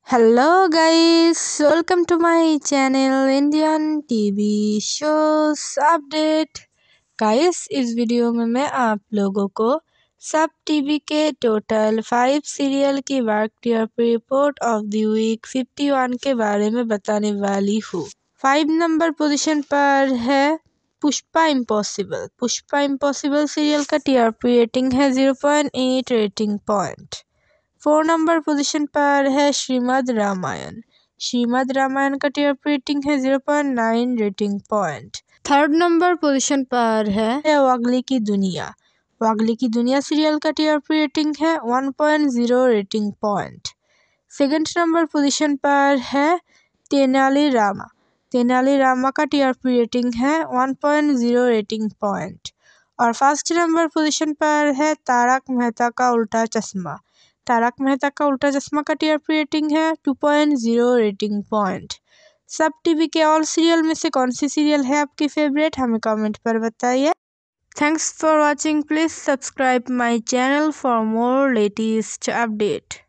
Hello guys, welcome to my channel Indian TV shows update. Guys, इस video में मैं आप लोगों को सब टीवी के टोटल 5 सीरियल की work TRP report of the week 51 के बारे में बताने वाली हूँ। 5 नंबर पोजीशन पर है Pushpa impossible. Pushpa impossible serial का टीआरपी रेटिंग है 0.8 रेटिंग पॉइंट। 4 नंबर पोजीशन पर है श्रीमद् रामायण। श्रीमद् रामायण का टीआरपी रेटिंग है 0.9 rating point. 3rd number position पर है वागली की दुनिया। वागली की दुनिया सीरियल का टीआरपी रेटिंग है 1.0 rating point. 2nd number position पर है तेनाली रामा। तेनाली रामा का टीआरपी रेटिंग है 1.0 रेटिंग पॉइंट। और 1st नंबर पोजीशन पर है तारक मेहता का उल्टा चश्मा। तारक मेहता का उल्टा चश्मा का टीआरपी रेटिंग है 2.0 रेटिंग पॉइंट। सब टीवी के ऑल सीरियल में से कौन सी सीरियल है आपकी फेवरेट, हमें कमेंट पर बताइए। Thanks for watching. Please subscribe my channel for more latest update.